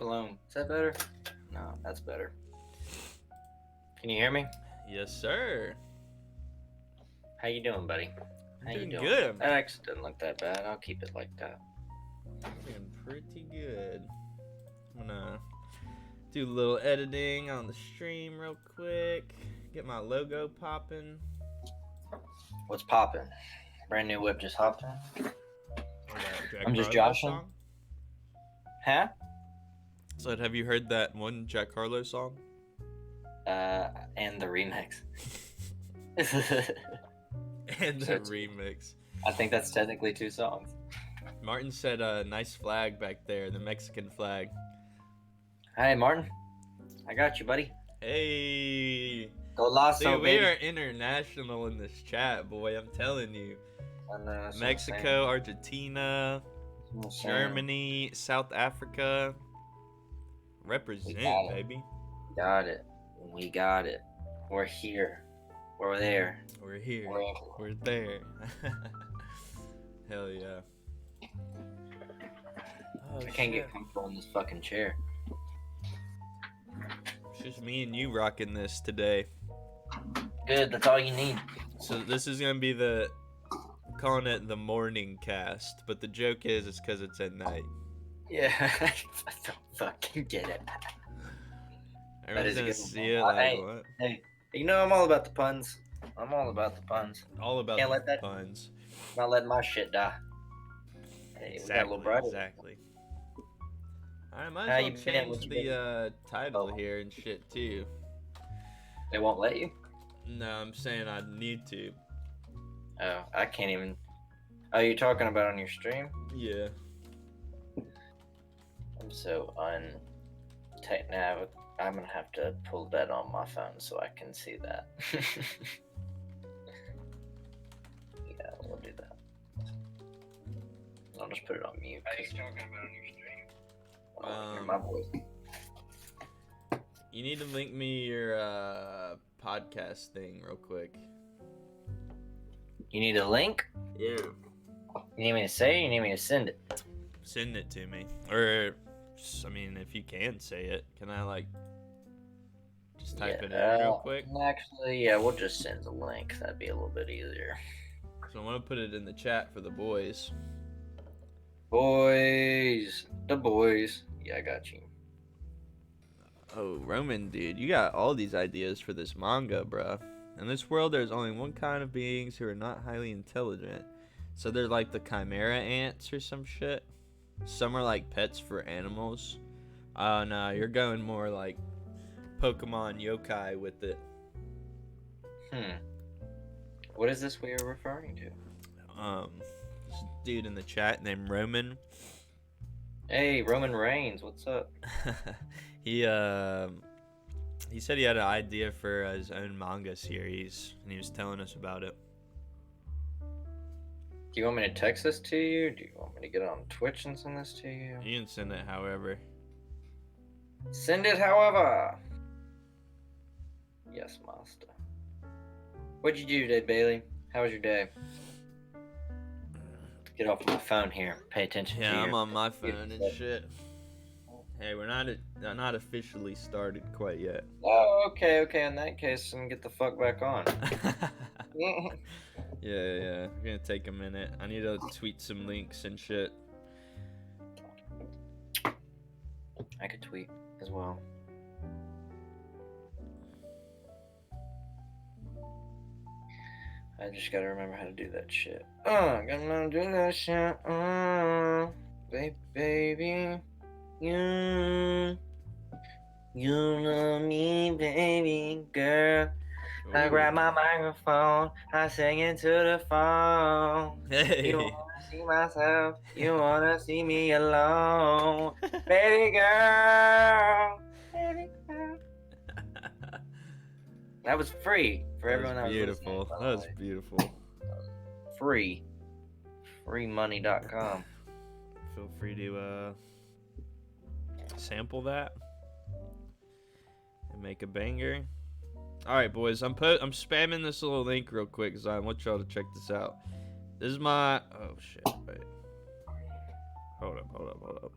Shalom. Is that better? No, that's better. Can you hear me? Yes, sir. How you doing, buddy? How Doing you doing? good. That actually doesn't look that bad. I'll keep it like that. Doing pretty good. I'm gonna do a little editing on the stream real quick. Get my logo popping. What's popping? Brand new whip just hopped in. I'm just joshing. Huh? So, have you heard that one Jack Harlow song? And the remix. And the remix. I think that's technically 2 songs. Martin said, nice flag back there, the Mexican flag. Hey, Martin. I got you, buddy. Hey. Go Lasso, Dude, baby. we are international in this chat, boy. I'm telling you. Mexico, Argentina, Germany, South Africa. Represent, baby. Got it. We got it. We're here. We're there. We're here. We're there. Hell yeah. Oh, I can't get comfortable in this fucking chair. It's just me and you rocking this today. Good, that's all you need. So this is gonna be calling it the morning cast, but the joke is it's because it's at night. Yeah, I don't fucking get it. Everyone's gonna see it like, what? Hey, you know I'm all about the puns. I'm all about the puns. All about the puns. Not letting my shit die. Hey, exactly, we got a little brighter. Exactly. I might as well change the title here and shit too. They won't let you? No, I'm saying I need to. Oh, I can't even. Oh, you're talking about on your stream? Yeah. I'm so now I'm gonna have to pull that on my phone so I can see that. Yeah, we'll do that. I'll just put it on mute. What are you talking about on your stream? Hear my voice. You need to link me your podcast thing real quick. You need a link? Yeah. You need me to say it or you need me to send it? Send it to me. Or, I mean, if you can say it, can I, just type it in real quick? Actually, yeah, we'll just send the link. That'd be a little bit easier. So I'm going to put it in the chat for the boys. Boys. The boys. Yeah, I got you. Oh, Roman, dude, you got all these ideas for this manga, bruh. In this world, there's only one kind of beings who are not highly intelligent. So they're like the chimera ants or some shit. Some are like pets for animals. Oh, no, you're going more like Pokemon yokai with it. What is this we are referring to? This dude in the chat named Roman. Hey, Roman Reigns, what's up? He said he had an idea for his own manga series, and he was telling us about it. Do you want me to text this to you? Do you want me to get on Twitch and send this to you? You can send it however. Send it however. Yes, master. What'd you do today, Bailey? How was your day? Get off my phone here. Pay attention. Yeah, I'm on my phone and shit. Hey, we're not officially started quite yet. Oh, okay. In that case, then get the fuck back on. Yeah. We're gonna take a minute. I need to tweet some links and shit. I could tweet as well. I just gotta remember how to do that shit. Gotta do that shit. Baby. You know me, baby girl. Ooh. I grab my microphone, I sing into the phone. Hey. You wanna see myself, you wanna see me alone. Baby girl. That was free for everyone that was beautiful. Listening, that was beautiful. Free. Freemoney.com. Feel free to sample that and make a banger. All right, boys. I'm spamming this little link real quick because I want y'all to check this out. This is my. Oh shit! Wait. Hold up.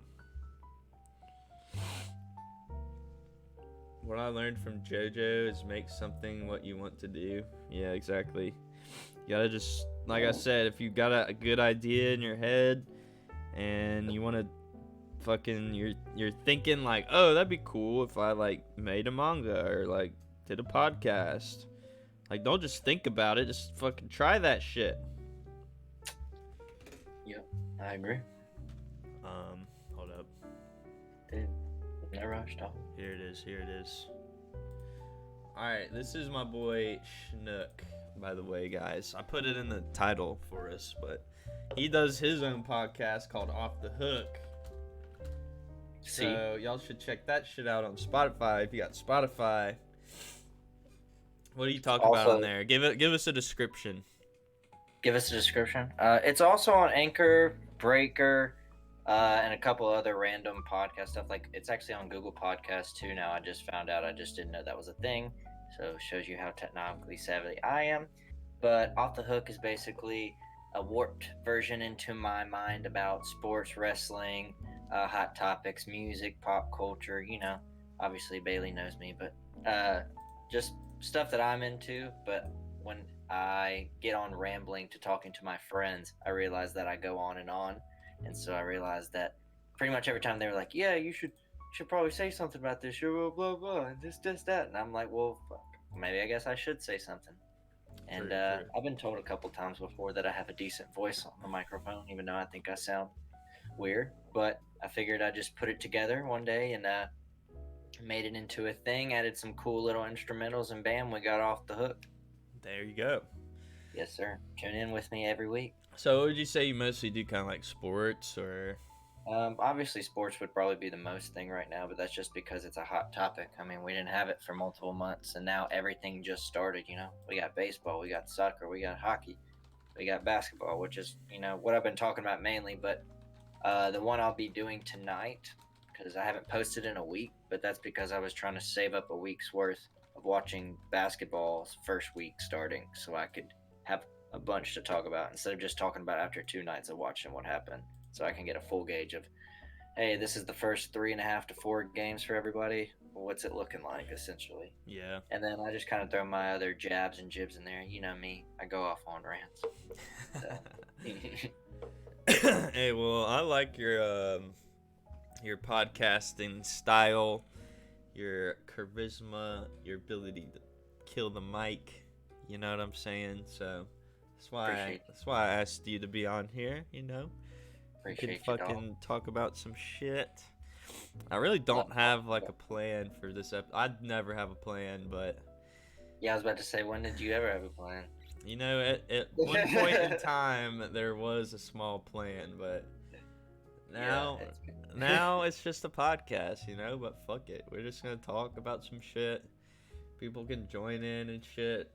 What I learned from JoJo is make something what you want to do. Yeah, exactly. You gotta just, like I said, if you got a good idea in your head and you want to fucking, you're thinking like, oh, that'd be cool if I like made a manga or like did a podcast. Like, don't just think about it, just fucking try that shit. Yep, I agree. Hold up. Dude, no rush, dog. Here it is. Alright, this is my boy SHNOOK, by the way, guys. I put it in the title for us, but he does his own podcast called Off the Hook. So y'all should check that shit out on Spotify if you got Spotify. What do you talk about on there? Give us a description. Give us a description. It's also on Anchor, Breaker, and a couple other random podcast stuff. Like, it's actually on Google Podcasts too now. I just found out. I just didn't know that was a thing. So it shows you how technically savvy I am. But Off the Hook is basically a warped version into my mind about sports, wrestling, hot topics, music, pop culture. You know, obviously Bailey knows me, but just stuff that I'm into. But when I get on rambling to talking to my friends, I realize that I go on. And so I realized that pretty much every time they were like, yeah, you should probably say something about this, blah, blah, blah, and this, that. And I'm like, well, fuck, maybe I guess I should say something. And True. I've been told a couple times before that I have a decent voice on the microphone, even though I think I sound weird. But I figured I'd just put it together one day and made it into a thing, added some cool little instrumentals, and bam, we got Off the Hook. There you go. Yes, sir. Tune in with me every week. So what would you say you mostly do, kind of like sports or? Obviously sports would probably be the most thing right now, but that's just because it's a hot topic. I mean, we didn't have it for multiple months, and now everything just started, you know. We got baseball, we got soccer, we got hockey, we got basketball, which is, you know, what I've been talking about mainly. But the one I'll be doing tonight, because I haven't posted in a week, but that's because I was trying to save up a week's worth of watching basketball's first week starting so I could have a bunch to talk about instead of just talking about after 2 nights of watching what happened, so I can get a full gauge of, hey, this is the first 3.5 to 4 games for everybody. What's it looking like, essentially? Yeah. And then I just kind of throw my other jabs and jibs in there. You know me, I go off on rants. So. Hey, well, I like your podcasting style, your charisma, your ability to kill the mic. You know what I'm saying? So that's why I asked you to be on here. You know, we could fucking talk about some shit. I really don't have like a plan for this episode. I'd never have a plan, but yeah, I was about to say, when did you ever have a plan? You know, at one point in time there was a small plan, but now it's just a podcast, you know. But fuck it, we're just gonna talk about some shit. People can join in and shit.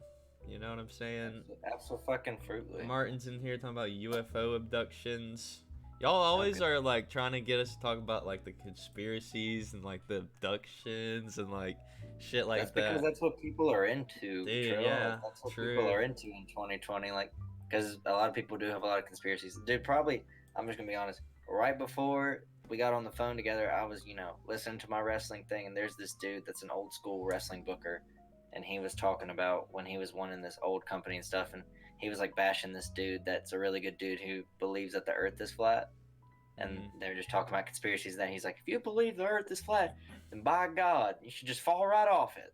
You know what I'm saying? Absolutely. Martin's in here talking about UFO abductions. Y'all always are like trying to get us to talk about like the conspiracies and like the abductions and like shit like that. Because that's what people are into. Dude, yeah, that's what people are into in 2020. Like, because a lot of people do have a lot of conspiracies. Dude, probably, I'm just gonna be honest. Right before we got on the phone together, I was, you know, listening to my wrestling thing, and there's this dude that's an old school wrestling booker, and he was talking about when he was one in this old company and stuff, and he was like bashing this dude that's a really good dude who believes that the earth is flat. And they're just talking about conspiracies. Then he's like, if you believe the earth is flat, then by God, you should just fall right off it.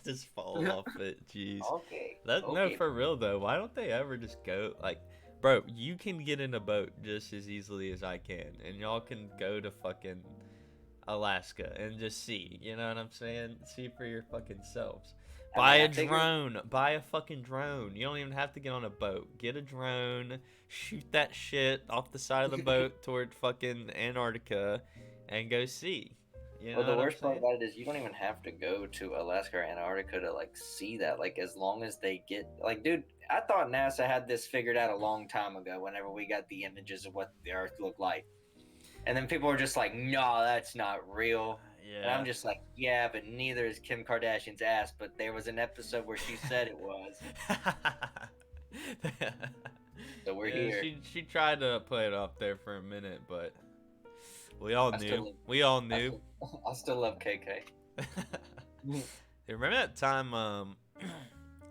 Just fall off it. Jeez. Okay. No, for real though. Why don't they ever just go like, bro, you can get in a boat just as easily as I can, and y'all can go to fucking Alaska and just see. You know what I'm saying? See for your fucking selves. Buy a drone. Buy a fucking drone. You don't even have to get on a boat. Get a drone. Shoot that shit off the side of the boat toward fucking Antarctica and go see. You know well, the worst part about it is you don't even have to go to Alaska or Antarctica to like see that. Like, as long as they get, like, dude, I thought NASA had this figured out a long time ago whenever we got the images of what the earth looked like. And then people were just like, no, that's not real. Yeah. And I'm just like, yeah, but neither is Kim Kardashian's ass. But there was an episode where she said it was. So we're here. She tried to play it up there for a minute, but We all I still knew. love, We all I knew. still, I still love KK. Hey, remember that time,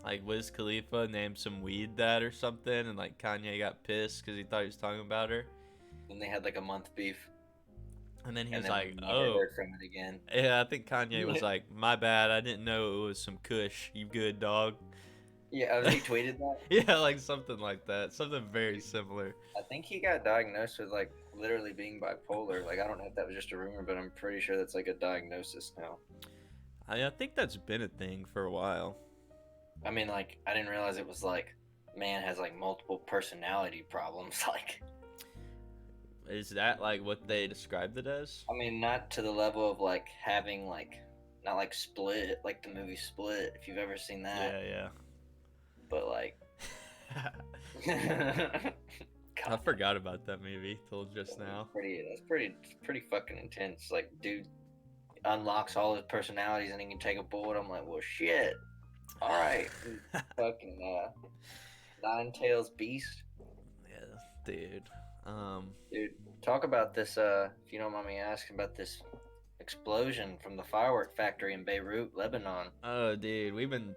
like Wiz Khalifa named some weed that or something, and like Kanye got pissed because he thought he was talking about her, And they had like a month beef, and then he and was then like, we never "Oh, heard from it again. yeah." I think Kanye was like, "My bad. I didn't know it was some Kush. You good, dog?" Yeah, he tweeted that. Yeah, like something like that. Something very similar. I think he got diagnosed with like literally being bipolar. Like I don't know if that was just a rumor, but I'm pretty sure that's like a diagnosis now. I think that's been a thing for a while. I mean, like I didn't realize it was like man has like multiple personality problems. Like Is that like what they described it as? I mean, not to the level of like having like not like Split, like the movie Split, if you've ever seen that, Yeah, but like yeah. I God, forgot about that movie till just now. that's pretty fucking intense. Like dude unlocks all his personalities and he can take a bullet. I'm like, well shit. All right. Fucking Nine Tails Beast. Yeah, dude. Dude, talk about this if you don't mind me asking about this explosion from the firework factory in Beirut, Lebanon. Oh, dude, we've been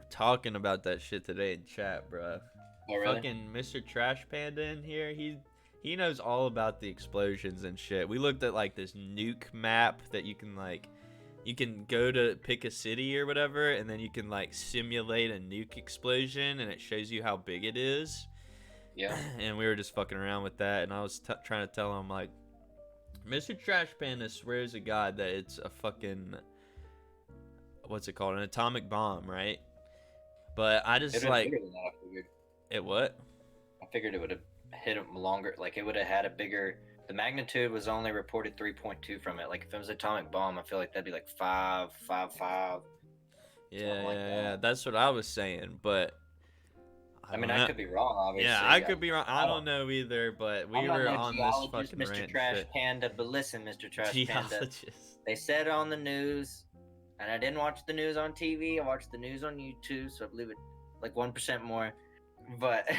talking about that shit today in chat, bro. Oh really? Fucking Mr. Trash Panda in here, he knows all about the explosions and shit. We looked at like this nuke map that you can go to pick a city or whatever, and then you can like simulate a nuke explosion, and it shows you how big it is. Yeah. And we were just fucking around with that, and I was trying to tell him like, Mr. Trash Panda swears to God that it's a fucking, what's it called, an atomic bomb, right? But I just It like, bigger than that, I figured. it what? I figured it would have hit him longer. Like it would have had a bigger. The magnitude was only reported 3.2 from it. Like if it was an atomic bomb, I feel like that'd be like 5, 5, 5. Yeah, Like yeah, that's what I was saying, but I mean, don't I know. could be wrong, obviously. Yeah, I could be wrong. I don't know either, but we I'm not were no on this geologist, fucking Mr. rant Trash shit. Panda, but listen, Mr. Trash Panda. Geologist. They said on the news, and I didn't watch the news on TV. I watched the news on YouTube, so I believe it like 1% more. But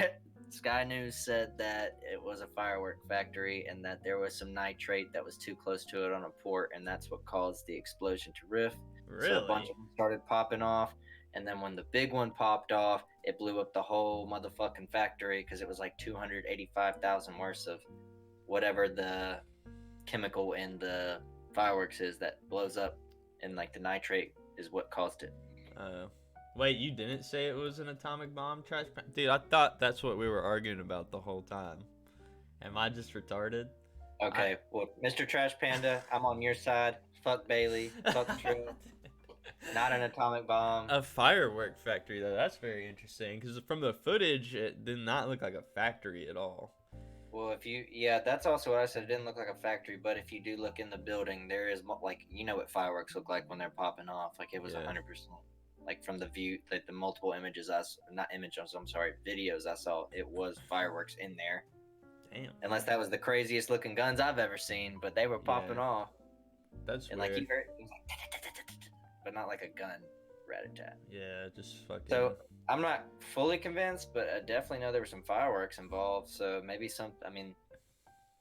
Sky News said that it was a firework factory and that there was some nitrate that was too close to it on a port, and that's what caused the explosion to rift. Really? So a bunch of them started popping off, and then when the big one popped off, it blew up the whole motherfucking factory because it was like 285,000 worth of whatever the chemical in the fireworks is that blows up, and like the nitrate is what caused it. Wait, you didn't say it was an atomic bomb, Trash Panda? Dude, I thought that's what we were arguing about the whole time. Am I just retarded? Okay, well, Mr. Trash Panda, I'm on your side. Fuck Bailey. Fuck True. Not an atomic bomb. A firework factory, though. That's very interesting because from the footage, it did not look like a factory at all. Well, yeah, that's also what I said. It didn't look like a factory, but if you do look in the building, there is like you know what fireworks look like when they're popping off. Like it was 100%. Like from the view, like the multiple images I'm sorry, videos I saw, it was fireworks in there. Damn. Unless that was the craziest looking guns I've ever seen, but they were popping off. That's and weird. like you heard, it was like, but not like a gun rat-a-tat. Yeah, just fucking. So I'm not fully convinced, but I definitely know there were some fireworks involved. So maybe I mean,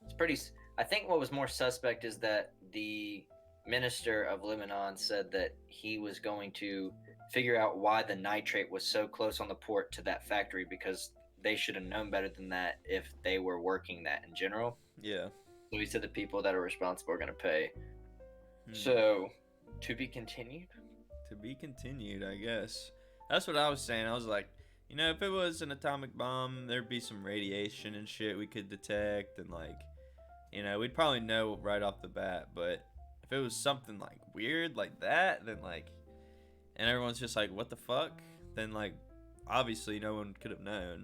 it's pretty. I think what was more suspect is that the minister of Lebanon said that he was going to figure out why the nitrate was so close on the port to that factory because they should have known better than that if they were working that in general. Yeah. So he said the people that are responsible are going to pay. So, to be continued? To be continued, I guess. That's what I was saying. I was like, you know, if it was an atomic bomb, there'd be some radiation and shit we could detect, and like, you know, we'd probably know right off the bat. But if it was something like weird like that, then like, and everyone's just like, what the fuck? Then like, obviously no one could have known.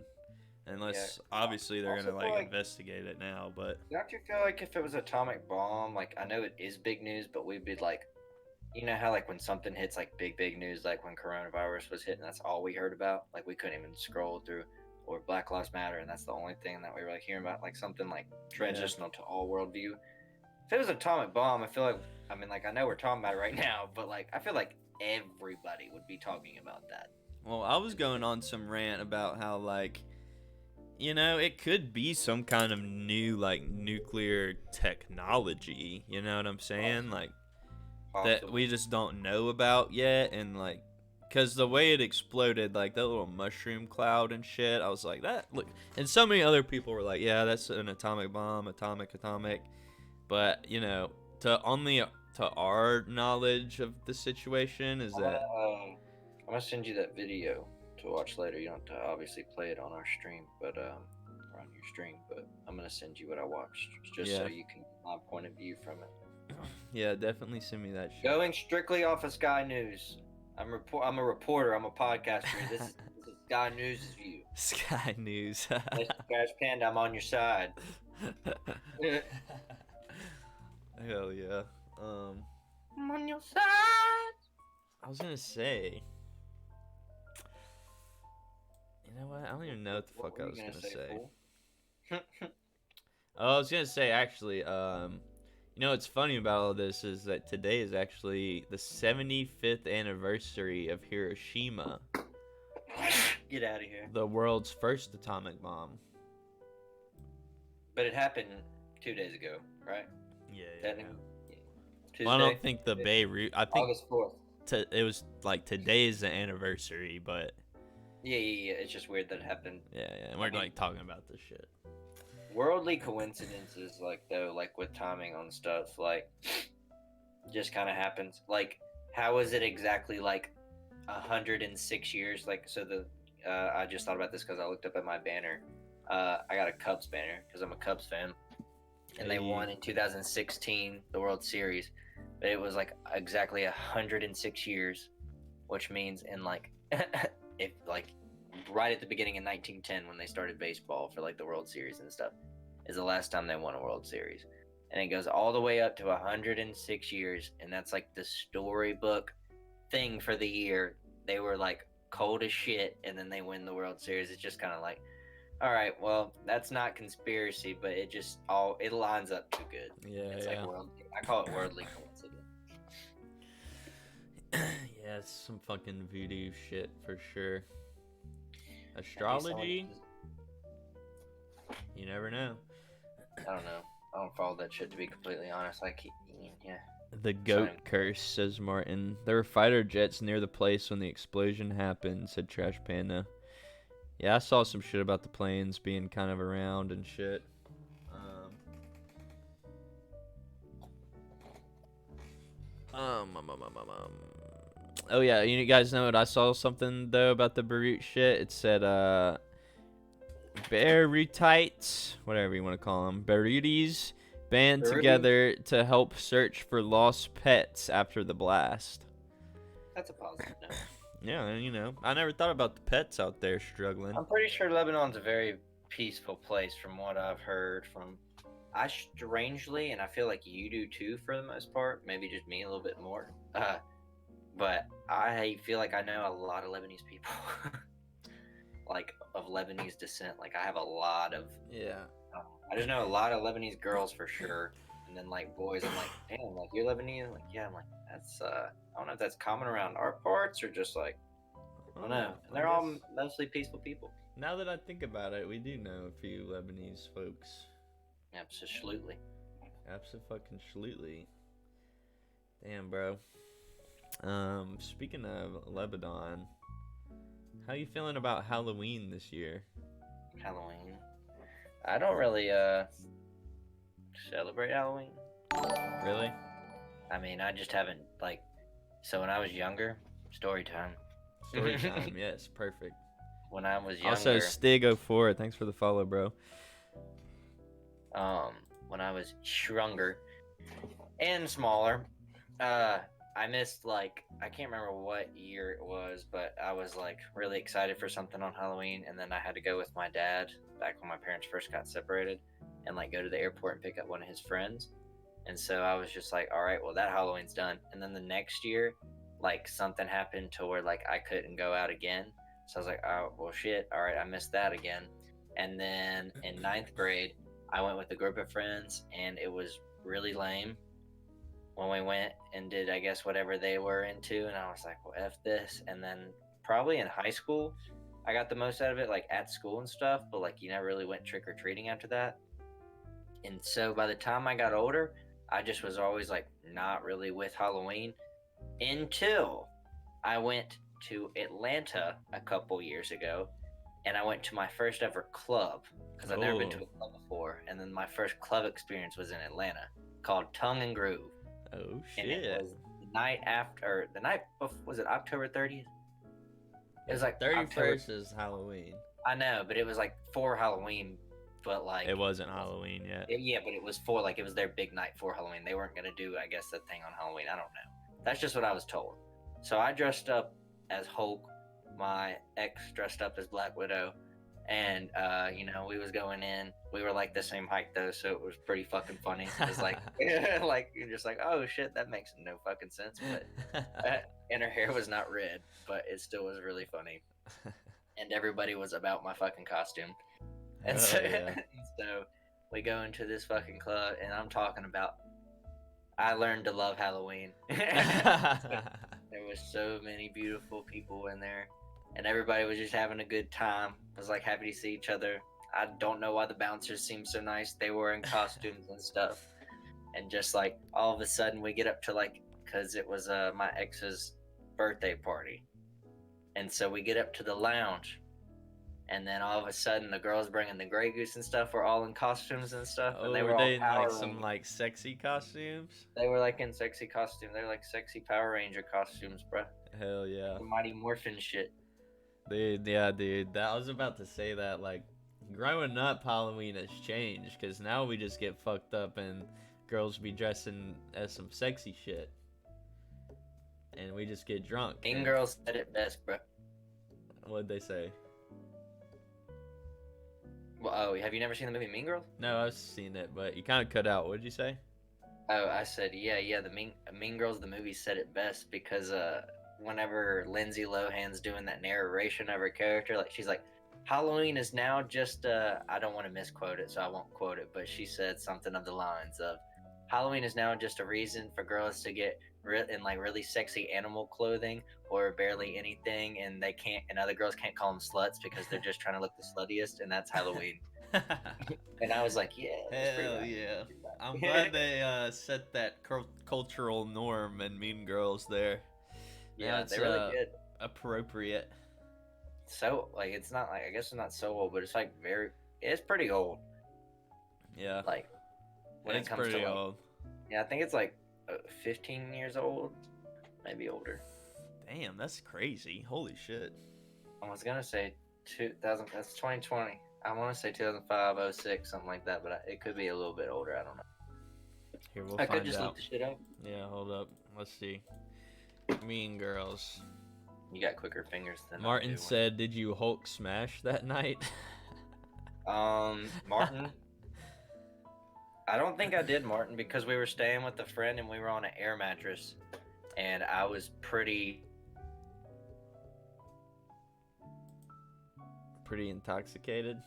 Unless, obviously, they're going to, like, investigate it now, but... Don't you feel like if it was an atomic bomb, like, I know it is big news, but we'd be, like... You know how, like, when something hits, like, big news, like when coronavirus was hitting, that's all we heard about? Like, we couldn't even scroll through, or Black Lives Matter, and that's the only thing that we were, like, hearing about, like, something, like, transitional to all worldview. If it was an atomic bomb, I feel like... I mean, like, I know we're talking about it right now, but, like, I feel like everybody would be talking about that. Well, I was going on some rant about how, like... you know, it could be some kind of new like nuclear technology. You know what I'm saying? Like that we Possible. just don't know about yet, and like. Cause the way it exploded, like that little mushroom cloud and shit, I was like, that look. And so many other people were like, yeah, that's an atomic bomb, atomic. But you know, to our knowledge of the situation is I'm that gonna send you that video to watch later. You don't have to obviously play it on our stream, but or on your stream. But I'm gonna send you what I watched, just so yeah, you can get my point of view from it. yeah, definitely send me that shit. Going strictly off of Sky News. I'm a reporter. I'm a podcaster. This is Sky News' view. Sky News. Mr. Crash Panda, I'm on your side. Hell yeah. I'm on your side. I was gonna say. You know what? I don't even know what the fuck I was gonna say. Oh, I was gonna say actually, you know what's funny about all this is that today is actually the 75th anniversary of Hiroshima, Get out of here. the world's first atomic bomb. But it happened 2 days ago, right? Yeah. Technically. Tuesday. Well, I don't think the Beirut. I think August 4th. it was like today's the anniversary, but Yeah. It's just weird that it happened. yeah. And we're like talking about this shit. Worldly coincidences, like though, like with timing on stuff, like just kind of happens. Like, how is it exactly like 106 years? Like, so I just thought about this because I looked up at my banner. I got a Cubs banner because I'm a Cubs fan, and they won in 2016 the World Series. But it was like exactly 106 years, which means in like if like right at the beginning in 1910 when they started baseball for like the World Series and stuff is the last time they won a World Series. And it goes all the way up to 106 years, and that's like the storybook thing for the year. They were like cold as shit, and then they win the World Series. It's just kind of like, all right, well, that's not conspiracy, but it lines up too good. Yeah, it's yeah. like I call it worldly coincidence. Yeah, it's some fucking voodoo shit for sure. Astrology? You never know. I don't know. I don't follow that shit, to be completely honest. Yeah. The goat curse, says Martin. There were fighter jets near the place when the explosion happened, said Trash Panda. Yeah, I saw some shit about the planes being kind of around and shit. Oh yeah, you guys know what? I saw something though about the Beirut shit. It said Beirutites, whatever you want to call them, Beirutis, band together to help search for lost pets after the blast. That's a positive note. Yeah, and you know, I never thought about the pets out there struggling. I'm pretty sure Lebanon's a very peaceful place from what I've heard from. I strangely, and I feel like you do too for the most part, maybe just me a little bit more. But I feel like I know a lot of Lebanese people, like of Lebanese descent. Like I have a lot of. Yeah. I just know a lot of Lebanese girls for sure, and then like boys. I'm like, damn, like you're Lebanese. I'm like, yeah. I'm like, that's. I don't know if that's common around our parts or just like. I don't know. And they're all mostly peaceful people. Now that I think about it, we do know a few Lebanese folks. Absolutely. Absolutely. Damn, bro. Speaking of Lebanon, how you feeling about Halloween this year? Halloween. I don't really celebrate Halloween. Really? I mean, I just haven't like. So when I was younger, story time. Story time, yes, perfect. When I was younger. Also, Stig04, thanks for the follow, bro. When I was younger and smaller, I missed like I can't remember what year it was, but I was like really excited for something on Halloween, and then I had to go with my dad back when my parents first got separated, and like go to the airport and pick up one of his friends. And so I was just like, all right, well that Halloween's done. And then the next year, like something happened to where like I couldn't go out again. So I was like, oh well shit, all right, I missed that again. And then in ninth grade, I went with a group of friends, and it was really lame when we went and did, I guess, whatever they were into. And I was like, well, F this. And then probably in high school, I got the most out of it like at school and stuff, but like you never really went trick or treating after that. And so by the time I got older, I just was always like not really with Halloween until I went to Atlanta a couple years ago, and I went to my first ever club because I've never been to a club before. And then my first club experience was in Atlanta called Tongue and Groove. Oh shit! And it was the night after, the night before, was it October 30th? It was like 31st is Halloween. I know, but it was like for Halloween, but like it wasn't Halloween yet. Yeah, but it was for like it was their big night for Halloween. They weren't gonna do, I guess, that thing on Halloween. I don't know. That's just what I was told. So I dressed up as Hulk. My ex dressed up as Black Widow, and you know, we was going in. We were like the same height though, so it was pretty fucking funny. It was like, like you're just like, oh shit, that makes no fucking sense. But and her hair was not red, but it still was really funny. And everybody was about my fucking costume. And so, so we go into this fucking club, and I'm talking about. I learned to love Halloween. There was so many beautiful people in there, and everybody was just having a good time. I was like happy to see each other. I don't know why the bouncers seemed so nice. They were in costumes and stuff, and just like all of a sudden we get up to like, because it was my ex's birthday party, and so we get up to the lounge. And then all of a sudden, the girls bringing the Grey Goose and stuff were all in costumes and stuff. Oh, and they were all they in like Power some Rangers. like sexy costumes? They were like in sexy costumes. They were like sexy Power Ranger costumes, bro. Hell yeah. Mighty Morphin shit. Dude, yeah, dude. I was about to say that. Like, growing up, Halloween has changed because now we just get fucked up and girls be dressing as some sexy shit, and we just get drunk. Mean Girls said it best, bro. What'd they say? Well, oh, have you never seen the movie Mean Girls? No, I've seen it, but you kind of cut out. What'd you say? Oh, I said, yeah, the Mean Girls, the movie said it best because whenever Lindsay Lohan's doing that narration of her character, like she's like, Halloween is now just, I don't want to misquote it, so I won't quote it, but she said something of the lines of, Halloween is now just a reason for girls to get in like really sexy animal clothing or barely anything, and they can't, and other girls can't call them sluts because they're just trying to look the sluttiest, and that's Halloween. And I was like, yeah, hell yeah. I'm glad they set that cultural norm and Mean Girls there. Yeah, they're really good. Appropriate. So like it's not like, I guess it's not so old, but it's like it's pretty old. Yeah. Like when it's it comes pretty to old. Yeah, I think it's like 15 years old, maybe older. Damn, that's crazy. Holy shit. I was gonna say 2000. That's 2020. I want to say 2005, 06, something like that, but it could be a little bit older. I don't know. Here, we'll I find could just out. look the shit up. Yeah, hold up. Let's see. Mean Girls. You got quicker fingers than Martin said, "Did you Hulk smash that night?" Martin. I don't think I did, Martin, because we were staying with a friend and we were on an air mattress, and I was pretty intoxicated.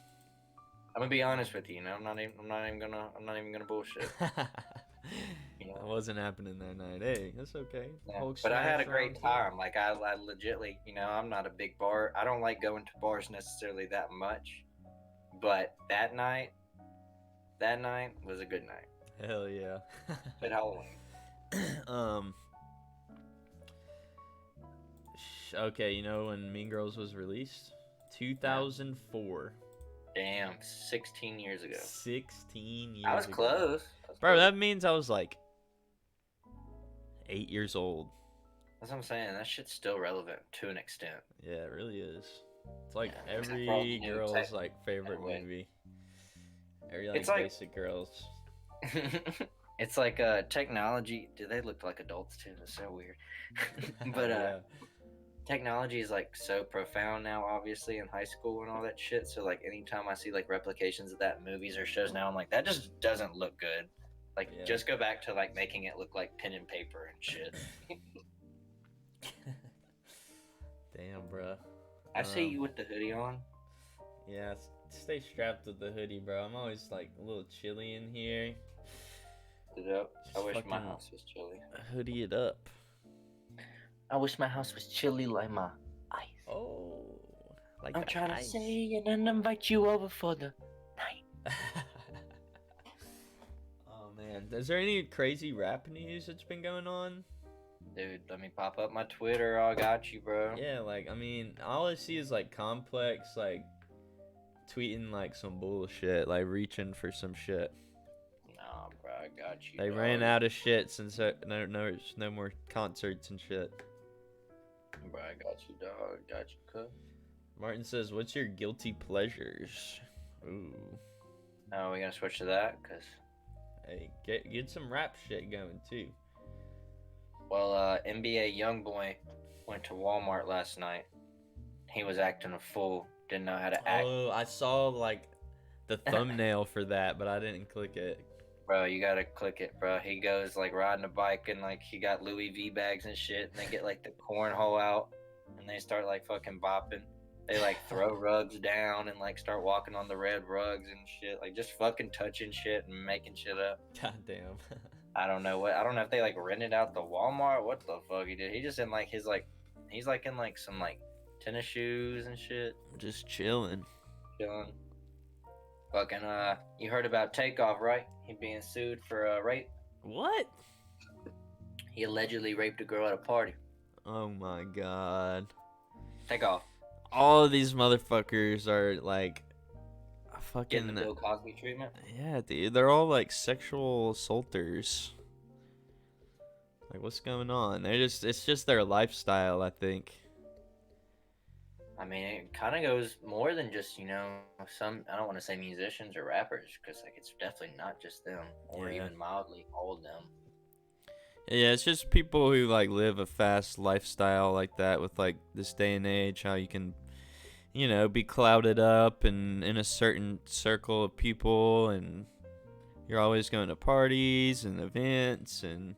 I'm gonna be honest with you. You know, I'm not even gonna bullshit. You know? That wasn't happening that night. Hey, that's okay. Yeah. But I had a great time. Like I legitly, you know, I'm not a big bar. I don't like going to bars necessarily that much, but that night was a good night. Hell yeah. Good Halloween. Okay, you know when Mean Girls was released? 2004. Damn, 16 years ago. 16 years I was ago. close. Bro, that means I was like 8 years old. That's what I'm saying. That shit's still relevant to an extent. Yeah, it really is. It's like Yeah, every girl's like favorite movie. Every like, it's like basic girls. It's like technology. Do they look like adults too? It's so weird. But yeah. Technology is like so profound now, obviously in high school and all that shit. So like anytime I see like replications of that in movies or shows now, I'm like, that just doesn't look good. Like just go back to like making it look like pen and paper and shit. Damn, bro. I see you with the hoodie on. Yeah, stay strapped with the hoodie, bro. I'm always like a little chilly in here. I wish my house was chilly. Hoodie it up. I wish my house was chilly like my ice. Oh, Like I'm the trying to high say and then invite you over for the night. Oh man, is there any crazy rap news that's been going on? Dude, let me pop up my Twitter. I got you, bro. Yeah, like I mean, all I see is like Complex like tweeting like some bullshit, like reaching for some shit. Nah, bro, I got you, They dog. ran out of shit since no more concerts and shit. Bro, I got you, dog. Got you, cuz. Martin says, "What's your guilty pleasures?" Ooh, Oh, we gonna switch to that? Cause, hey, get some rap shit going too. well, NBA YoungBoy went to Walmart last night. He was acting a fool. Didn't know how to act. Oh, I saw like the thumbnail for that, but I didn't click it. Bro, you gotta click it, bro. He goes like riding a bike and like he got Louis V bags and shit, and they get like the cornhole out, and they start like fucking bopping. They like throw rugs down and like start walking on the red rugs and shit, like just fucking touching shit and making shit up. God damn. I don't know what. I don't know if they like rented out the Walmart. What the fuck he did? He just in like his like, he's like in like some like tennis shoes and shit, Just chilling. chilling. Fucking you heard about Takeoff, right? He being sued for rape. What? He allegedly raped a girl at a party. Oh my god. Takeoff. All of these motherfuckers are like Getting the fucking Bill Cosby treatment. yeah, dude. They're all like sexual assaulters. Like what's going on? It's just their lifestyle, I think. I mean, it kind of goes more than just, you know, some, I don't want to say musicians or rappers, because like it's definitely not just them, or Yeah. even mildly all of them. Yeah, it's just people who like live a fast lifestyle like that with like this day and age, how you can, you know, be clouded up and in a certain circle of people, and you're always going to parties and events and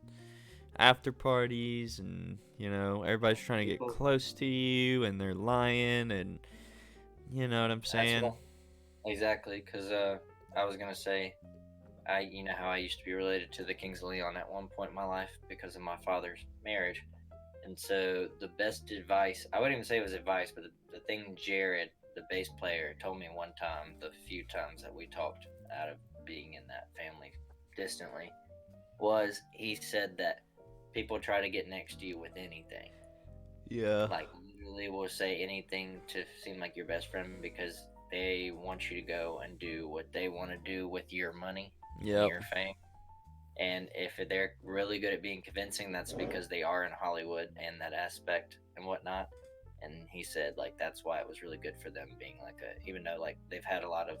after parties, and you know, everybody's trying to get People, close to you, and they're lying, and you know what I'm that's saying? what, exactly, because I was going to say, you know how I used to be related to the Kings of Leon at one point in my life because of my father's marriage. And so the best advice, I wouldn't even say it was advice, but the thing Jared, the bass player, told me one time, the few times that we talked out of being in that family distantly, was he said that people try to get next to you with anything. Yeah. Like, literally will say anything to seem like your best friend because they want you to go and do what they want to do with your money and Yep. your fame. And if they're really good at being convincing, that's because they are in Hollywood and that aspect and whatnot. And he said like that's why it was really good for them being like a, even though like they've had a lot of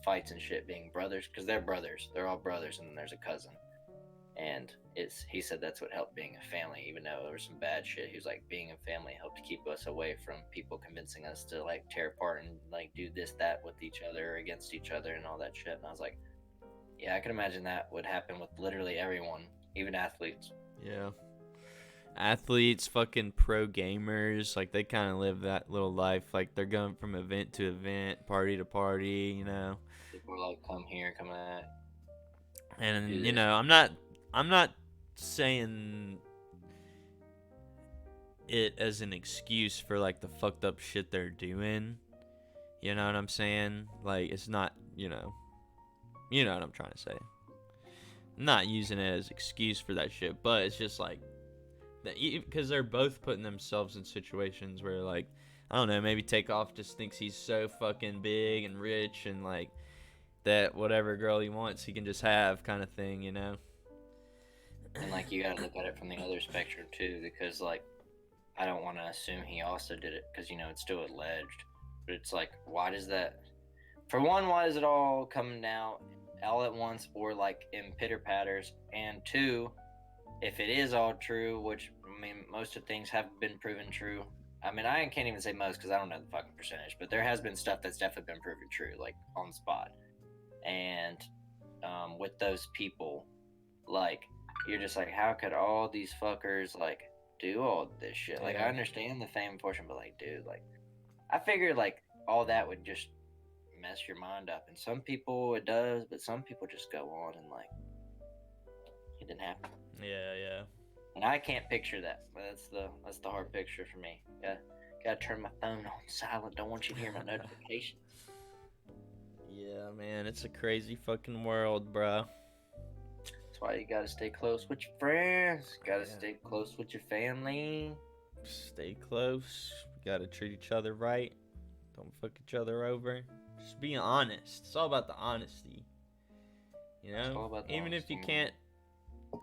fights and shit being brothers, because they're brothers, they're all brothers, and then there's a cousin. And it's, he said that's what helped being a family, even though there was some bad shit. He was like, being a family helped keep us away from people convincing us to like tear apart and like do this, that with each other or against each other and all that shit. And I was like, yeah, I can imagine that would happen with literally everyone, even athletes. Yeah. Athletes, fucking pro gamers, like they kind of live that little life. Like they're going from event to event, party to party, you know. People are like, come here, come that. And Do you this. know, I'm not saying it as an excuse for like the fucked up shit they're doing. You know what I'm saying? Like it's not, you know what I'm trying to say. I'm not using it as excuse for that shit, but it's just like that, because they're both putting themselves in situations where like I don't know, maybe Takeoff just thinks he's so fucking big and rich and like that whatever girl he wants he can just have kind of thing, you know. And like, you gotta look at it from the other spectrum too, because like, I don't want to assume he also did it because, you know, it's still alleged. But it's like, why does that? For one, why is it all coming out all at once or like in pitter patters? And two, if it is all true, which I mean, most of things have been proven true. I mean, I can't even say most because I don't know the fucking percentage, but there has been stuff that's definitely been proven true, like on the spot. And with those people, like, you're just like, how could all these fuckers like do all this shit? Like, I Yeah. understand the fame portion, but like, dude, like, I figured like all that would just mess your mind up, and some people it does, but some people just go on and like it didn't happen. Yeah, yeah. And I can't picture that, but that's the hard picture for me. Yeah, Gotta turn my phone on silent. Don't want you to hear my notifications. Yeah, man, it's a crazy fucking world, bro. That's why you gotta stay close with your friends. Gotta Yeah. stay close with your family. Stay close. We gotta treat each other right. Don't fuck each other over. Just be honest. It's all about the honesty. You It's know? all about the Even if honesty, you man. can't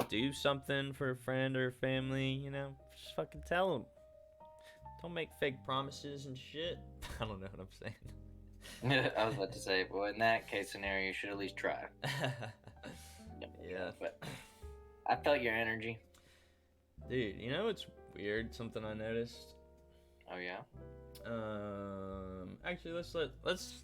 do something for a friend or family, you know, just fucking tell them. Don't make fake promises and shit. I don't know what I'm saying. I was about to say, well, in that case scenario, you should at least try. Yeah. But I felt your energy. Dude, you know what's weird? Something I noticed. Oh yeah. Actually,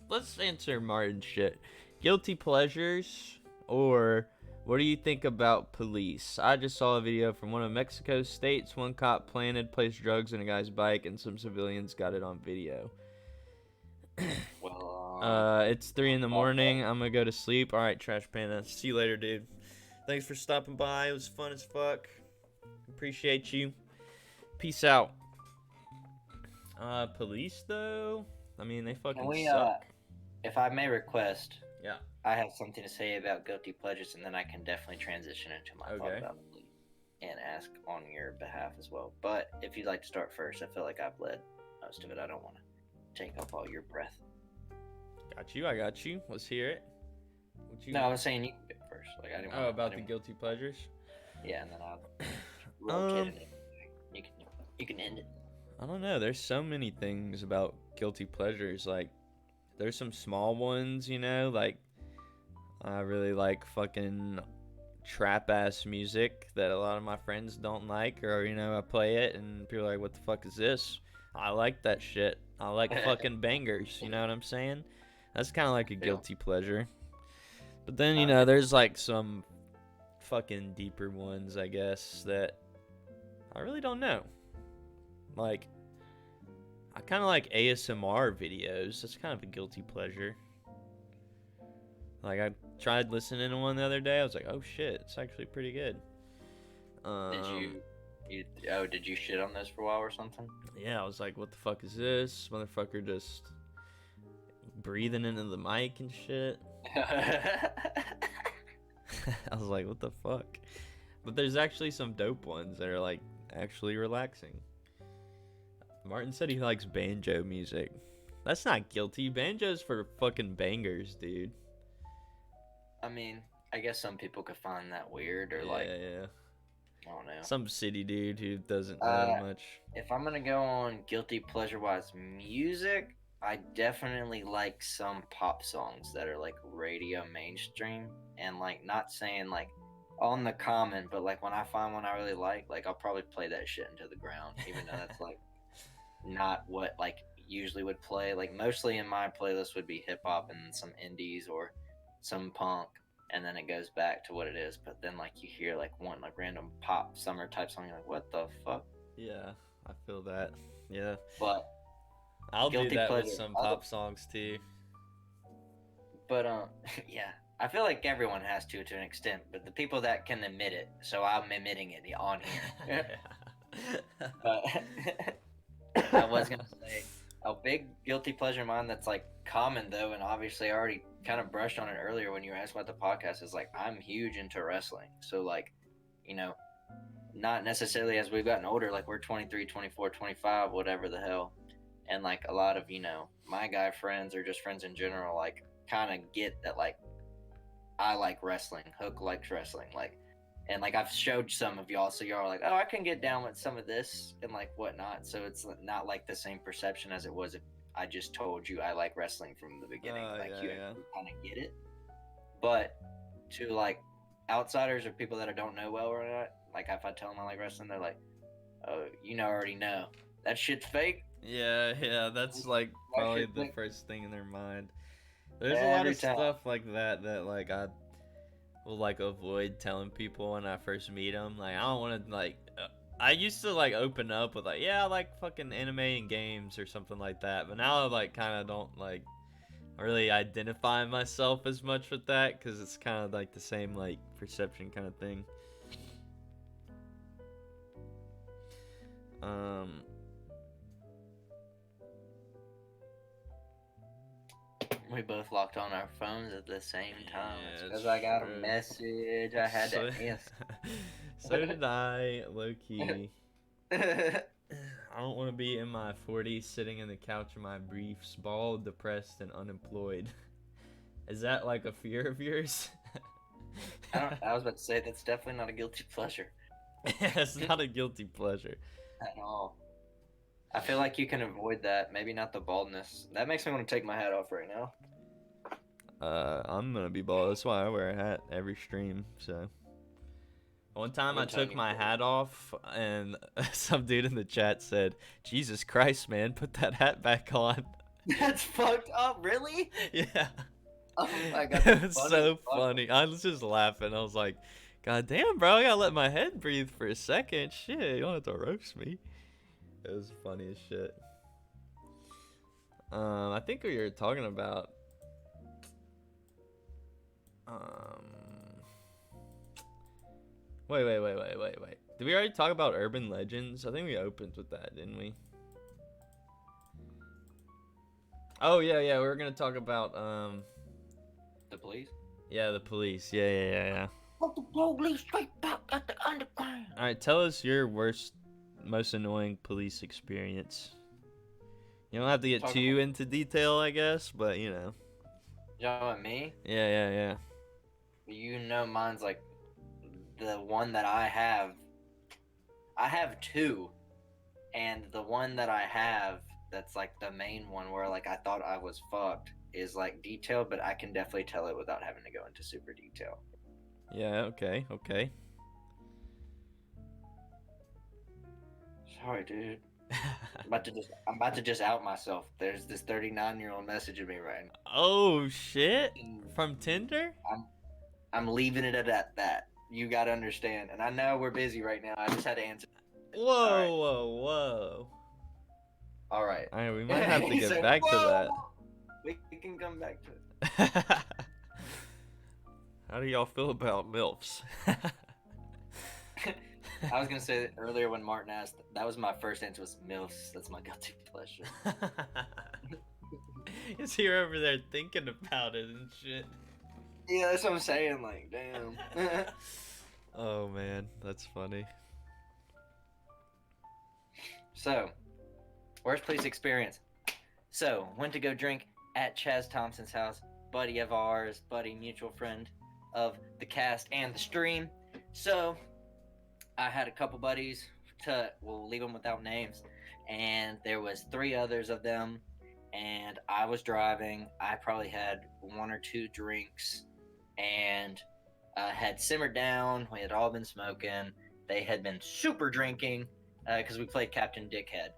let's answer Martin shit. Guilty pleasures, or what do you think about police? I just saw a video from one of Mexico's states. One cop placed drugs in a guy's bike, and some civilians got it on video. Well, It's 3 in the morning. I'm gonna go to sleep. All right, Trash Panda. See you later, dude. Thanks for stopping by. It was fun as fuck. Appreciate you. Peace out. Police though. I mean, they fucking can we, suck. if I may request, Yeah. I have something to say about guilty pleasures, and then I can definitely transition into my thought Okay. about the police and ask on your behalf as well. But if you'd like to start first, I feel like I've led most of it. I don't want to take up all your breath. Got you. I got you. Let's hear it. What you? No, I was saying you can pick first. Like I didn't. Oh, about the guilty pleasures. Yeah, and then I'll rotate it. You can end it. I don't know. There's so many things about guilty pleasures. Like, there's some small ones, you know. Like, I really like fucking trap ass music that a lot of my friends don't like, or you know, I play it and people are like, "What the fuck is this?" I like that shit. I like fucking bangers. You know what I'm saying? That's kind of like a guilty pleasure. But then, you know, there's like some fucking deeper ones, I guess, that I really don't know. Like, I kind of like ASMR videos. That's kind of a guilty pleasure. Like, I tried listening to one the other day. I was like, oh shit, it's actually pretty good. Did you shit on this for a while or something? Yeah, I was like, what the fuck is this? Motherfucker just breathing into the mic and shit. I was like, what the fuck? But there's actually some dope ones that are like actually relaxing. Martin said he likes banjo music. That's not guilty. Banjo's for fucking bangers, dude. I mean, I guess some people could find that weird or Yeah. I don't know. Some city dude who doesn't know much. If I'm gonna go on guilty pleasure wise music, I definitely like some pop songs that are like radio mainstream, and like not saying like on the common, but like when I find one I really like I'll probably play that shit into the ground, even though that's like not what like usually would play. Like mostly in my playlist would be hip hop and some indies or some punk, and then it goes back to what it is. But then like you hear like one like random pop summer type song, you're like, what the fuck? Yeah, I feel that. Yeah. But I'll do guilty that pleasure. with some pop songs too. But yeah, I feel like everyone has to an extent, but the people that can admit it, so I'm admitting it on here. But I was gonna say a big guilty pleasure of mine that's like common though, and obviously I already kind of brushed on it earlier when you were asking about the podcast, is like I'm huge into wrestling. So like, you know, not necessarily as we've gotten older, like we're 23, 24, 25, whatever the hell. And like a lot of, you know, my guy friends or just friends in general, like kind of get that like I like wrestling, Hook likes wrestling, like, and like I've showed some of y'all, so y'all are like, oh, I can get down with some of this and like whatnot. So it's not like the same perception as it was if I just told you I like wrestling from the beginning. You kind of get it. But to like outsiders or people that I don't know well or not, like if I tell them I like wrestling, they're like, oh, you know, already know that shit's fake. Yeah, that's like probably the first thing in their mind. There's a lot Every of time. stuff like that like I will like avoid telling people when I first meet them. Like I don't want to like. I used to like open up with like, yeah, I like fucking anime and games or something like that. But now I like kind of don't like really identify myself as much with that because it's kind of like the same like perception kind of thing. We both locked on our phones at the same time. It's Yeah, because it's I got a true. message I had So, to answer. so did I, low key. I don't want to be in my 40s sitting in the couch in my briefs, bald, depressed, and unemployed. Is that like a fear of yours? I was about to say that's definitely not a guilty pleasure It's not a guilty pleasure. at all. I feel like you can avoid that. Maybe not the baldness. That makes me want to take my hat off right now. I'm gonna be bald. That's why I wear a hat every stream. So one time I One time took you my did. hat off, and some dude in the chat said, "Jesus Christ, man, put that hat back on." That's fucked up. Really? Yeah. Oh my god, It that's was funny. so funny. I was just laughing. I was like, God damn, bro, I gotta let my head breathe for a second. Shit, you don't have to roast me. It was funny as shit. I think we were talking about um wait. Did we already talk about urban legends? I think we opened with that, didn't we? Oh yeah, we were gonna talk about The police? yeah, the police. Yeah. Put the police straight back at the underground. Alright, tell us your worst, most annoying police experience. You don't have to get Talk too into detail, I guess, but you know. You know what, me? Yeah. You know mine's like the one that I have. I have two. And the one that I have that's like the main one where like I thought I was fucked is like detailed, but I can definitely tell it without having to go into super detail. Yeah, okay. Sorry, dude. I'm about to just out myself. There's this 39-year-old messaging me right now. Oh shit. And From Tinder? I'm leaving it at that. You gotta understand. And I know we're busy right now. I just had to answer. Whoa. Alright. Alright, we might have to He get said, back to that. We can come back to it. How do y'all feel about MILFs? I was gonna say that earlier when Martin asked, that was my first answer was MILFs. That's my guilty pleasure. Is he over there thinking about it and shit? Yeah, that's what I'm saying. Like, damn. Oh man, that's funny. So, worst police experience. So, went to go drink at Chaz Thompson's house, buddy of ours, mutual friend of the cast and the stream. So, I had a couple buddies, we'll leave them without names, and there was 3 others of them, and I was driving. I probably had 1 or 2 drinks, and had simmered down. We had all been smoking. They had been super drinking, because we played Captain Dickhead.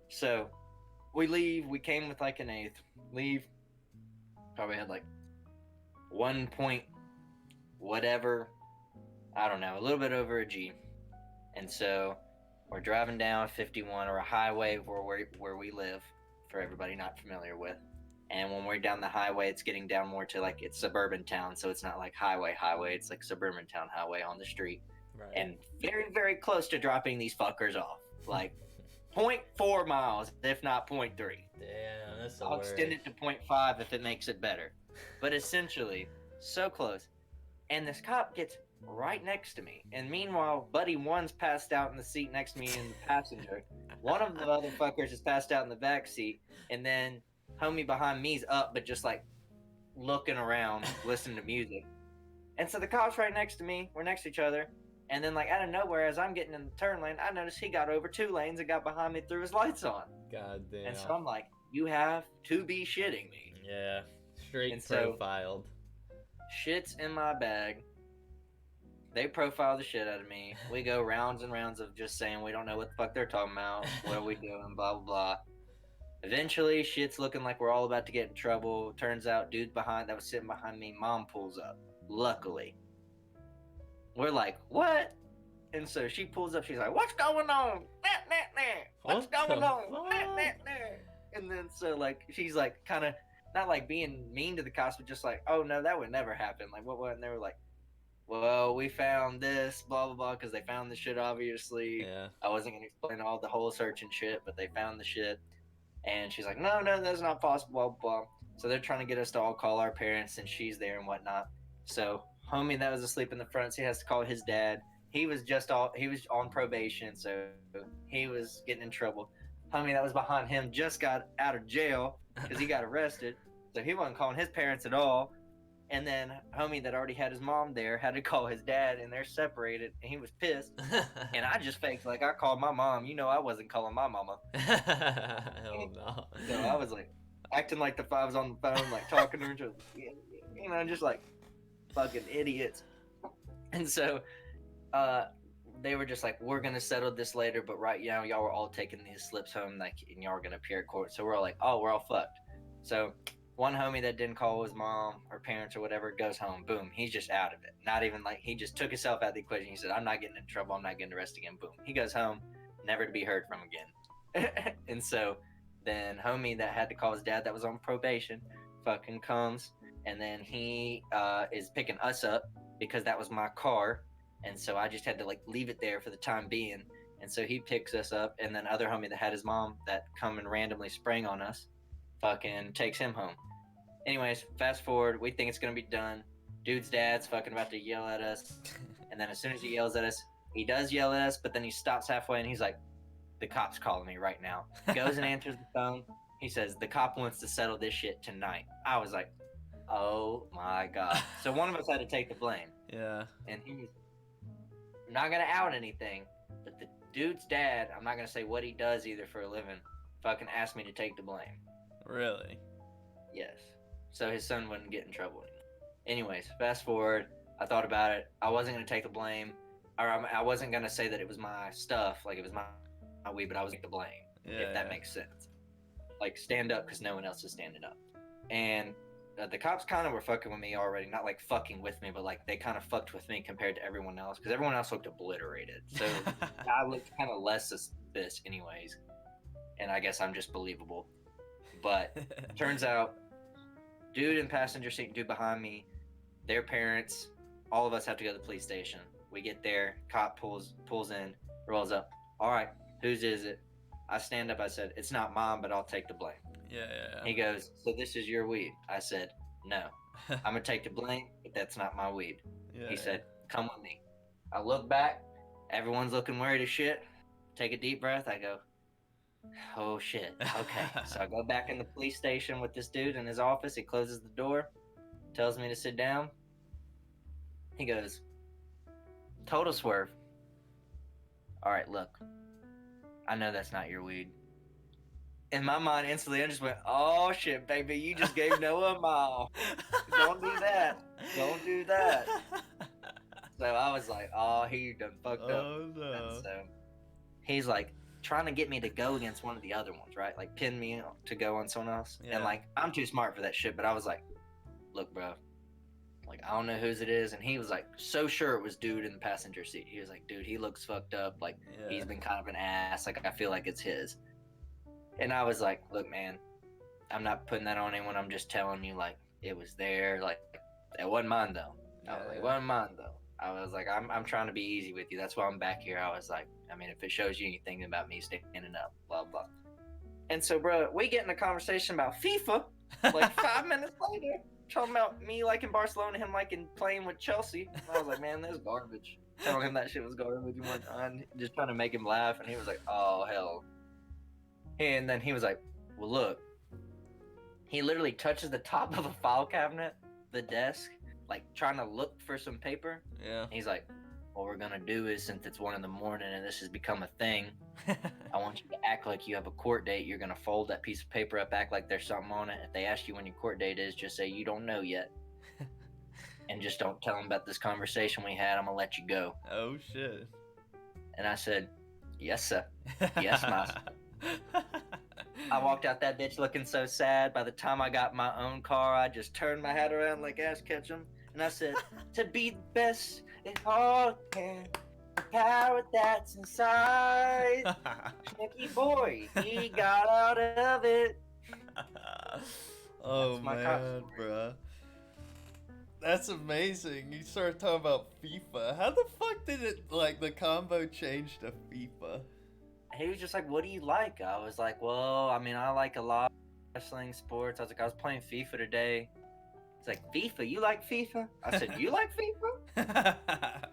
So, we leave. We came with like an eighth. Leave. Probably had like 1 point whatever. I don't know. A little bit over a G. And so we're driving down 51 or a highway where we live, for everybody not familiar with. And when we're down the highway, it's getting down more to like it's suburban town. So it's not like highway. It's like suburban town highway on the street. Right. And very, very close to dropping these fuckers off. Like 0.4 miles, if not 0.3. Damn, that's the I'll worst. extend it to 0.5 if it makes it better. But essentially, so close. And this cop gets right next to me. And meanwhile, Buddy 1's passed out in the seat next to me in the passenger. One of the other fuckers is passed out in the back seat. And then homie behind me's up, but just like looking around, listening to music. And so the cop's right next to me. We're next to each other. And then, like, out of nowhere, as I'm getting in the turn lane, I noticed he got over 2 lanes and got behind me, threw his lights on. God damn. And so I'm like, you have to be shitting me. Yeah, straight And so- profiled. Shit's in my bag. They profile the shit out of me. We go rounds and rounds of just saying we don't know what the fuck they're talking about. What are we doing? Blah, blah, blah. Eventually, shit's looking like we're all about to get in trouble. Turns out, dude that was sitting behind me, mom pulls up. Luckily. We're like, what? And so she pulls up. She's like, what's going on? What's What going the on? fuck? And then so like she's like kind of not like being mean to the cops, but just like, oh no, that would never happen. Like what? And they were like, well, we found this, blah blah blah, because they found the shit. Obviously, Yeah. I wasn't gonna explain all the whole search and shit, but they found the shit. And she's like, no, that's not possible, blah blah. So they're trying to get us to all call our parents, and she's there and whatnot. So homie that was asleep in the front seat has to call his dad. He was on probation, so he was getting in trouble. Homie that was behind him just got out of jail because he got arrested, so he wasn't calling his parents at all. And then homie that already had his mom there had to call his dad, and they're separated, and he was pissed. And I just faked like I called my mom. I wasn't calling my mama. Hell no. So I was like acting like the fives on the phone, like talking to her, just like fucking idiots. And so they were just like, we're gonna settle this later, but right now y'all were all taking these slips home, like, and y'all were gonna appear at court. So we're all like, oh, we're all fucked. So one homie that didn't call his mom or parents or whatever goes home. Boom, he's just out of it. Not even like, he just took himself out of the equation. He said, I'm not getting in trouble. I'm not getting arrested again. Boom, he goes home, never to be heard from again. And so then homie that had to call his dad that was on probation fucking comes, and then he is picking us up because that was my car, and so I just had to like leave it there for the time being. And so he picks us up, and then other homie that had his mom that come and randomly spraying on us fucking takes him home. Anyways, fast forward, we think it's gonna be done. Dude's dad's fucking about to yell at us, and then as soon as he yells at us, he does yell at us, but then he stops halfway and he's like, the cop's calling me right now. Goes and answers the phone. He says, the cop wants to settle this shit tonight. I was like, oh my God. So one of us had to take the blame. Yeah. And he was not going to out anything, but the dude's dad, I'm not going to say what he does either for a living, fucking asked me to take the blame. Really? Yes. So his son wouldn't get in trouble anymore. Anyways, fast forward. I thought about it. I wasn't going to take the blame. Or I wasn't going to say that it was my stuff, like it was my weed, but I was going to blame, if that makes sense. Like, stand up because no one else is standing up. And the cops kind of were fucking with me already. Not like fucking with me, but like they kind of fucked with me compared to everyone else, because everyone else looked obliterated. So I looked kind of less suspicious anyways. And I guess I'm just believable. But turns out, dude in passenger seat, dude behind me, their parents, all of us have to go to the police station. We get there, cop pulls in, rolls up. All right, whose is it? I stand up, I said, it's not mine, but I'll take the blame. Yeah. He goes, so this is your weed? I said, no. I'm going to take the blame, but that's not my weed. He said, come with me. I look back. Everyone's looking worried as shit. Take a deep breath. I go, oh, shit. Okay. So I go back in the police station with this dude in his office. He closes the door, tells me to sit down. He goes, total swerve. All right, look. I know that's not your weed. In my mind, instantly, I just went, oh, shit, baby, you just gave Noah a mile. Don't do that. Don't do that. So I was like, oh, he done fucked up. Oh, no. And so he's like trying to get me to go against one of the other ones, right? Like pin me to go on someone else. Yeah. And like, I'm too smart for that shit, but I was like, look, bro, like, I don't know whose it is. And he was like, so sure it was dude in the passenger seat. He was like, dude, he looks fucked up. Like, he's been kind of an ass. Like, I feel like it's his. And I was like, look, man, I'm not putting that on anyone. I'm just telling you, like, it was there. Like, it wasn't mine, though. I was like, it wasn't mine, though. I was like, I'm trying to be easy with you. That's why I'm back here. I was like, I mean, if it shows you anything about me standing up, blah, blah. And so, bro, we get in a conversation about FIFA, like 5 minutes later, talking about me liking Barcelona, him liking playing with Chelsea. And I was like, man, this is garbage. Telling him that shit was garbage one time, just trying to make him laugh. And he was like, oh, hell. And then he was like, well, look. He literally touches the top of a file cabinet, the desk, like trying to look for some paper. Yeah. He's like, what we're going to do is, since it's 1 a.m. and this has become a thing, I want you to act like you have a court date. You're going to fold that piece of paper up, act like there's something on it. If they ask you when your court date is, just say you don't know yet. And just don't tell them about this conversation we had. I'm going to let you go. Oh, shit. And I said, yes, sir. Yes, master. I walked out that bitch looking so sad. By the time I got my own car, I just turned my head around like Ash Ketchum. And I said, to be the best in all can, the power that's inside. Snooky boy, he got out of it. Oh, man, bruh. That's amazing. You started talking about FIFA. How the fuck did it, like, the combo change to FIFA? He was just like, what do you like? I was like, well, I mean, I like a lot wrestling, sports. I was like, I was playing FIFA today. It's like, FIFA? You like FIFA? I said, you like FIFA?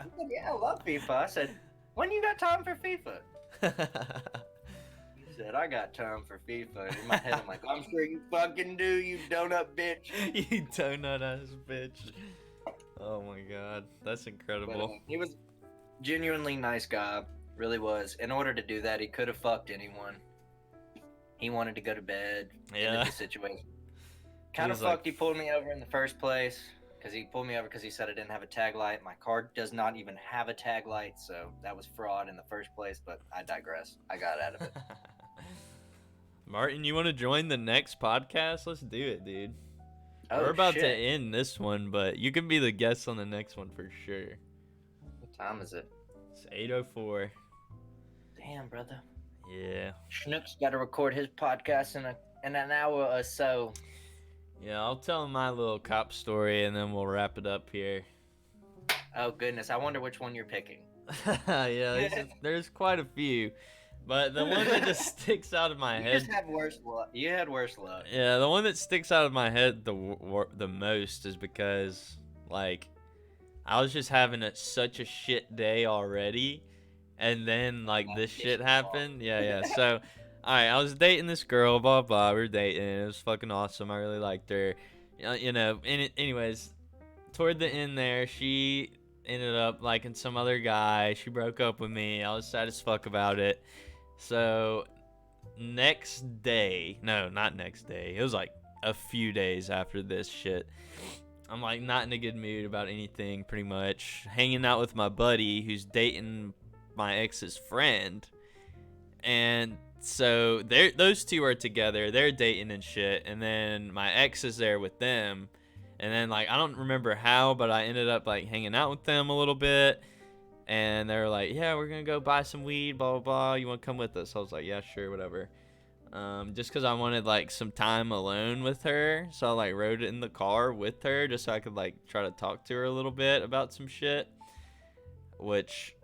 He said, yeah, I love FIFA. I said, when you got time for FIFA? He said, I got time for FIFA. And in my head, I'm like, I'm sure you fucking do, you donut bitch. You donut ass bitch. Oh my god, that's incredible. But, he was genuinely nice guy, really was. In order to do that, he could have fucked anyone. He wanted to go to bed. Yeah. The situation. Kind of was like- fucked. He pulled me over in the first place because he pulled me over because he said I didn't have a tag light. My car does not even have a tag light, so that was fraud in the first place. But I digress. I got out of it. Martin, you want to join the next podcast? Let's do it, dude. Oh, We're about shit. to end this one, but you can be the guest on the next one for sure. What time is it? It's 8:04. Damn, brother. Yeah. SHNOOK's got to record his podcast in an hour or so. Yeah, I'll tell him my little cop story and then we'll wrap it up here. Oh goodness, I wonder which one you're picking. Yeah, there's quite a few. But the one that just sticks out of my You head. just had worse luck. You had worse luck. Yeah, the one that sticks out of my head the most is because, like, I was just having such a shit day already, and then, like, this shit happened. Yeah. So, alright, I was dating this girl, blah, blah, we were dating, it was fucking awesome, I really liked her. Anyways, toward the end there, she ended up liking some other guy, she broke up with me, I was sad as fuck about it. So, next day, no, not next day, it was like a few days after this shit, I'm like not in a good mood about anything, pretty much hanging out with my buddy who's dating my ex's friend, and so those two are together, they're dating and shit, and then my ex is there with them, and then like I don't remember how, but I ended up like hanging out with them a little bit. And they were like, yeah, we're going to go buy some weed, blah, blah, blah. You want to come with us? I was like, yeah, sure, whatever. Just because I wanted, like, some time alone with her. So I, like, rode in the car with her just so I could, like, try to talk to her a little bit about some shit. Which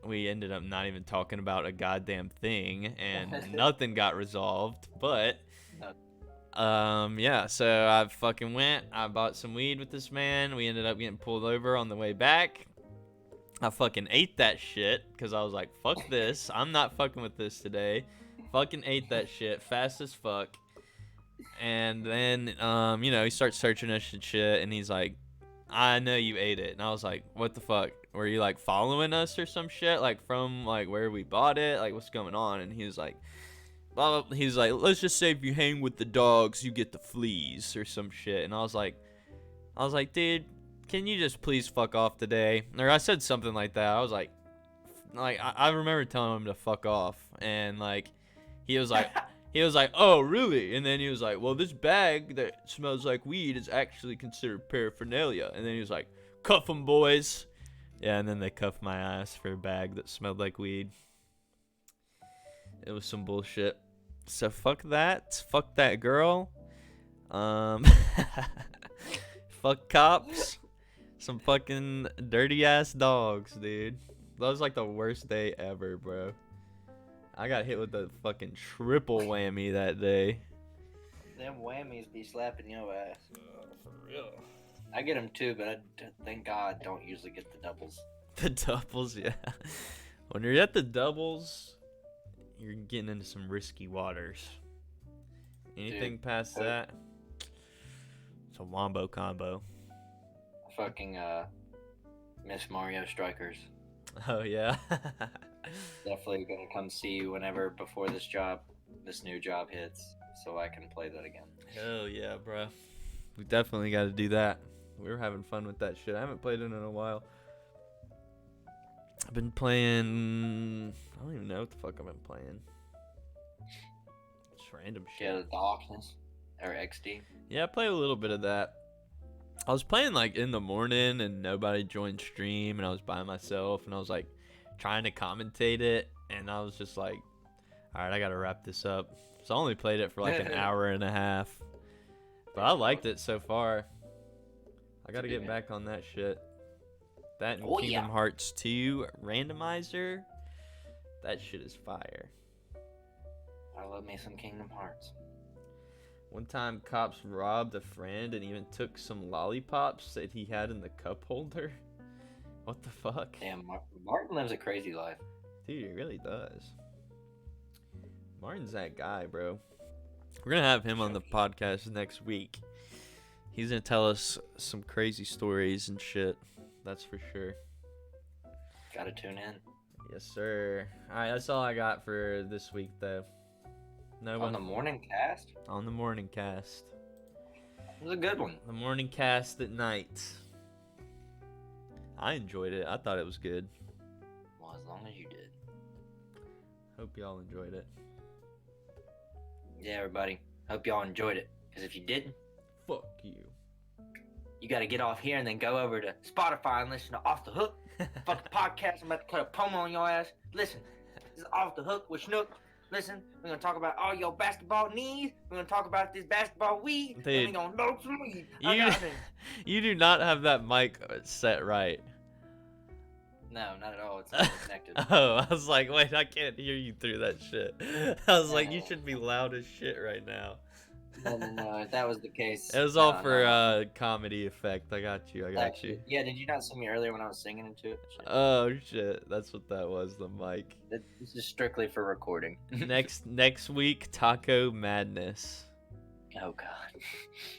we ended up not even talking about a goddamn thing. And nothing got resolved. But, yeah, so I fucking went. I bought some weed with this man. We ended up getting pulled over on the way back. I fucking ate that shit because I was like, fuck this. I'm not fucking with this today. Fucking ate that shit fast as fuck. And then, he starts searching us and shit. And he's like, I know you ate it. And I was like, what the fuck? Were you like following us or some shit? Like from like where we bought it? Like what's going on? And he was like, blah, blah. He's like, let's just say if you hang with the dogs, you get the fleas or some shit. And I was like, dude, can you just please fuck off today? Or I said something like that. I was like I remember telling him to fuck off, and like he was like oh really? And then he was like, well, this bag that smells like weed is actually considered paraphernalia. And then he was like, cuff them, boys. Yeah, and then they cuffed my ass for a bag that smelled like weed. It was some bullshit. So fuck that girl. Fuck cops. Some fucking dirty ass dogs, dude. That was like the worst day ever, bro. I got hit with the fucking triple whammy that day. Them whammies be slapping your ass. For real. I get them too, but I thank God don't usually get the doubles. The doubles, yeah. When you're at the doubles, you're getting into some risky waters. Anything past that, it's a wombo combo. Fucking Miss Mario Strikers. Oh yeah. Definitely gonna come see you whenever before this new job hits, so I can play that again. Hell yeah, bro. We definitely got to do that. We were having fun with that shit. I haven't played it in a while. I've been playing. I don't even know what the fuck I've been playing. Just random shit. Yeah, the Darkness or XD. Yeah, I play a little bit of that. I was playing like in the morning and nobody joined stream and I was by myself and I was like trying to commentate it and I was just like, all right, I gotta wrap this up. So I only played it for like an hour and a half, but I liked it so far. I gotta get back on that shit. That and Kingdom Hearts 2 randomizer, that shit is fire. I love me some Kingdom Hearts. One time, cops robbed a friend and even took some lollipops that he had in the cup holder. What the fuck? Damn, Martin lives a crazy life. Dude, he really does. Martin's that guy, bro. We're gonna have him on the podcast next week. He's gonna tell us some crazy stories and shit. That's for sure. Gotta tune in. Yes, sir. Alright, that's all I got for this week, though. No On the morning cast? On the morning cast. It was a good one. The morning cast at night. I enjoyed it. I thought it was good. Well, as long as you did. Hope y'all enjoyed it. Yeah, everybody. Hope y'all enjoyed it. Because if you didn't, fuck you. You got to get off here and then go over to Spotify and listen to Off the Hook. Fucking podcast. I'm about to cut a promo on your ass. Listen, this is Off the Hook with SHNOOK. Listen, we're going to talk about all your basketball needs. We're going to talk about this basketball weed. Dude, and we're going to know some weed. You do not have that mic set right. No, not at all. It's not connected. Oh, I was like, wait, I can't hear you through that shit. I was like, you should be loud as shit right now. No, if that was the case. It was all for comedy effect. I got you. Actually, yeah, did you not see me earlier when I was singing into it? Shit. Oh shit, that's what that was. The mic. This is strictly for recording. next week, Taco Madness. Oh god.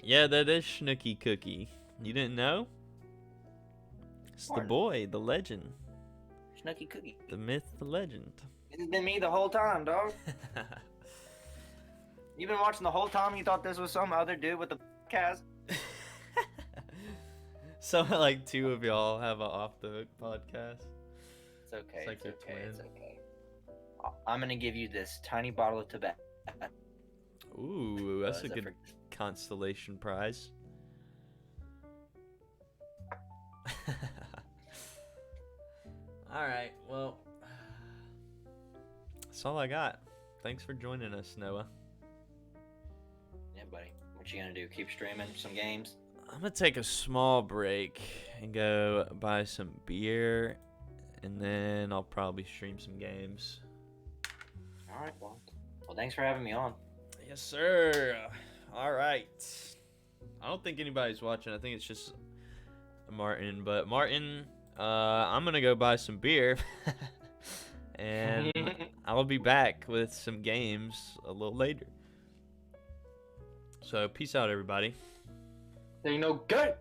Yeah, that is Snooky Cookie. You didn't know? It's the boy, the legend. Snooky Cookie. The myth, the legend. This has been me the whole time, dog. You've been watching the whole time. You thought this was some other dude with a cast. So like two of y'all have an Off the Hook podcast. It's okay. It's like it's you're okay. twins. It's okay. I'm gonna give you this tiny bottle of tobacco. Ooh, that's a good constellation prize. All right, well, that's all I got. Thanks for joining us, Noah. Yeah, buddy. What you gonna do? Keep streaming some games? I'm gonna take a small break and go buy some beer, and then I'll probably stream some games. All right, well, thanks for having me on. Yes, sir. All right. I don't think anybody's watching. I think it's just Martin. But Martin, I'm gonna go buy some beer, and I'll be back with some games a little later. So peace out, everybody. There you know, good.